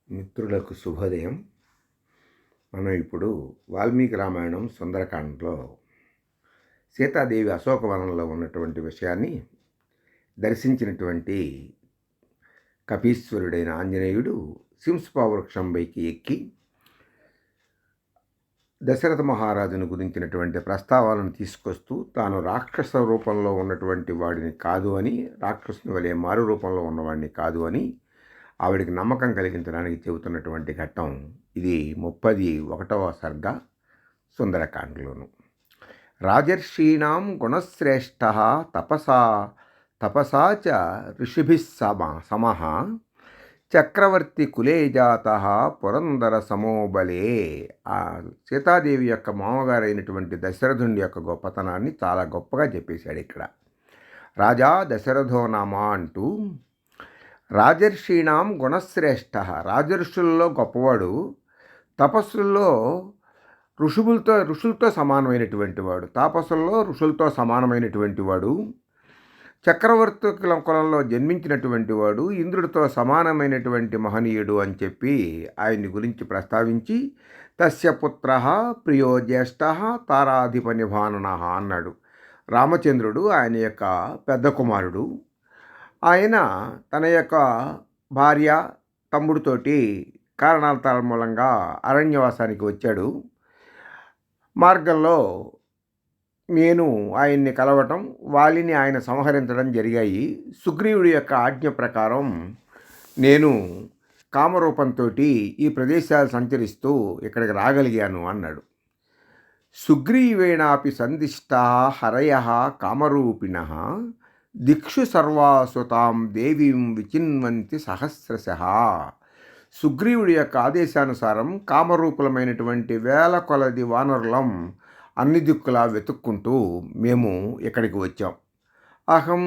మిత్రులకు శుభోదయం. మనం ఇప్పుడు వాల్మీకి రామాయణం సుందరకాండలో సీతాదేవి అశోకవనంలో ఉన్నటువంటి విషయాన్ని దర్శించినటువంటి కపీశ్వరుడైన ఆంజనేయుడు సింహవృక్షం పైకి ఎక్కి దశరథ మహారాజును గురించినటువంటి ప్రస్తావనను తీసుకొస్తూ తాను రాక్షస రూపంలో ఉన్నటువంటి వాడిని కాదు అని, రాక్షసుని వలె మారు రూపంలో ఉన్నవాడిని కాదు అని ఆవిడికి నమ్మకం కలిగించడానికి చెబుతున్నటువంటి ఘట్టం ఇది 31వ సర్గ సుందరకాండలోను. రాజర్షీణాం గుణశ్రేష్ఠ తపసా చ ఋషిభిః సమః చక్రవర్తి కులే జాత పురందర సమోబలే. ఆ సీతాదేవి యొక్క మామగారైనటువంటి దశరథుని యొక్క గొప్పతనాన్ని చాలా గొప్పగా చెప్పేశాడు ఇక్కడ. రాజా దశరథో నామా అంటూ రాజర్షీణాం గుణశ్రేష్ఠ, రాజర్షుల్లో గొప్పవాడు, తపస్సుల్లో ఋషులతో సమానమైనటువంటి వాడు, తాపస్సుల్లో ఋషులతో సమానమైనటువంటి వాడు, చక్రవర్తి కులంలో జన్మించినటువంటి వాడు, ఇంద్రుడితో సమానమైనటువంటి మహనీయుడు అని చెప్పి ఆయన్ని గురించి ప్రస్తావించి తస్య పుత్ర ప్రియో జ్యేష్ఠ తారాధిప నిభానన అన్నాడు. రామచంద్రుడు ఆయన యొక్క పెద్ద కుమారుడు. ఆయన తన యొక్క భార్య తమ్ముడితోటి కారణాల మూలంగా అరణ్యవాసానికి వచ్చాడు. మార్గంలో నేను ఆయన్ని కలవటం, వాలిని ఆయన సంహరించడం జరిగాయి. సుగ్రీవుడి యొక్క ఆజ్ఞ ప్రకారం నేను కామరూపంతో ఈ ప్రదేశాలు సంచరిస్తూ ఇక్కడికి రాగలిగాను అన్నాడు. సుగ్రీవేణాపి సందిష్టా హరయ కామరూపిణ దిక్షు సర్వాసుతాం దేవీం విచిన్వంతి సహస్రశః. సుగ్రీవుడి యొక్క ఆదేశానుసారం కామరూపులమైనటువంటి వేల కొలది వానరులం అన్ని దిక్కులా వెతుక్కుంటూ మేము ఇక్కడికి వచ్చాం. అహం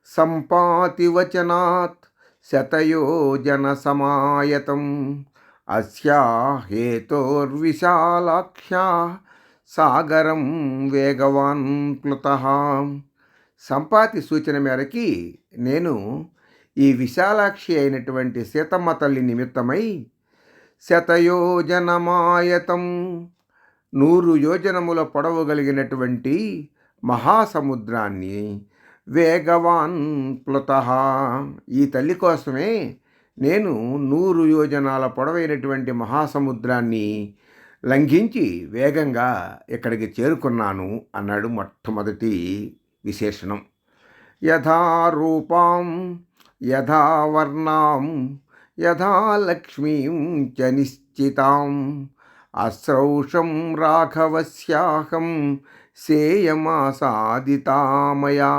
సంపాతి వచనాత్ శతయోజన సమాయతం అస్యా హేతోర్విశాలాఖ్యా సాగరం వేగవాన్ ప్లుతః. సంపాతి సూచన మేరకి నేను ఈ విశాలాక్షి అయినటువంటి సీతమ్మ తల్లి నిమిత్తమై శతయోజనమాయతం 100 యోజనముల పొడవు కలిగినటువంటి మహాసముద్రాన్ని వేగవాన్ ప్లుతః, ఈ తల్లి కోసమే నేను 100 యోజనాల పొడవైనటువంటి మహాసముద్రాన్ని లంఘించి వేగంగా ఇక్కడికి చేరుకున్నాను అన్నాడు. మొట్టమొదటి విశేషణం. యథా రూపాం యథా వర్ణాం యథా లక్ష్మీం చ నిశ్చితాం అశ్రౌషం రాఘవస్యాహం సేయమాసాదితామయా.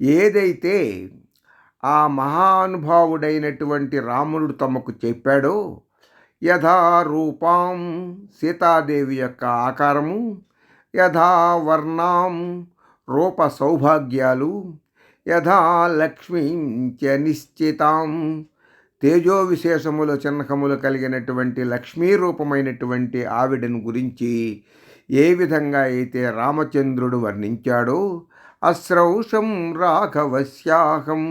ఏదైతే ఆ మహానుభావుడైనటువంటి రాముడు తమకు చెప్పాడో, యథా రూపాం సీతాదేవి యొక్క ఆకారము, యథా వర్ణాం రూప సౌభాగ్యాలు, యథా లక్ష్మీం చ నిశ్చితాం తేజో విశేషముల చిహ్నములు కలిగినటువంటి లక్ష్మీ రూపమైనటువంటి ఆవిడను గురించి ఏ విధంగా అయితే రామచంద్రుడు వర్ణించాడో, అశ్రౌషం రాఘవస్యాహం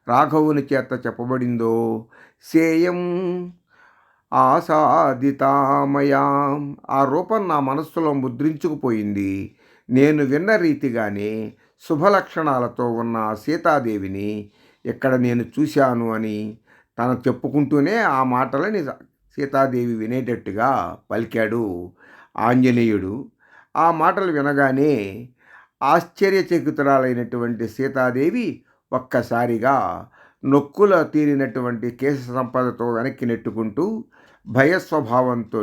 రాఘవుని చేత చెప్పబడిందో, సేయం ఆసాదితామయా ఆ రూపం నా మనస్సులో ముద్రించుకుపోయింది. నేను విన్న రీతిగానే శుభలక్షణాలతో ఉన్న సీతాదేవిని ఇక్కడ నేను చూశాను అని తను చెప్పుకుంటూనే ఆ మాటలని సీతాదేవి వినేటట్టుగా పలికాడు ఆంజనేయుడు. ఆ మాటలు వినగానే ఆశ్చర్యచకితురాలైనటువంటి సీతాదేవి ఒక్కసారిగా నొక్కుల తీరినటువంటి కేశ సంపదతో వెనక్కి నెట్టుకుంటూ భయస్వభావంతో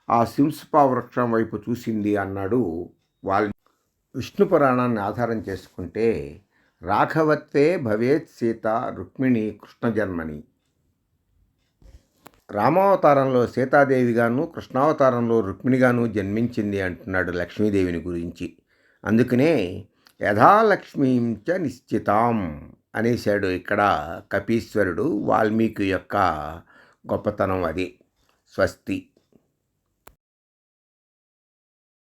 ఆ సింహవృక్షం వైపు చూసింది అన్నాడు. విష్ణు పురాణాన్ని ఆధారం చేసుకుంటే రాఘవత్వే భవేత్ సీత రుక్మిణి కృష్ణ జన్మని. రామావతారంలో సీతాదేవిగాను, కృష్ణావతారంలో రుక్మిణిగాను జన్మించింది అంటున్నాడు లక్ష్మీదేవిని గురించి. అందుకనే యథాలక్ష్మీం చ నిశ్చితాం అనేశాడు ఇక్కడ కపీశ్వరుడు. వాల్మీకి యొక్క గొప్పతనం అది. స్వస్తి.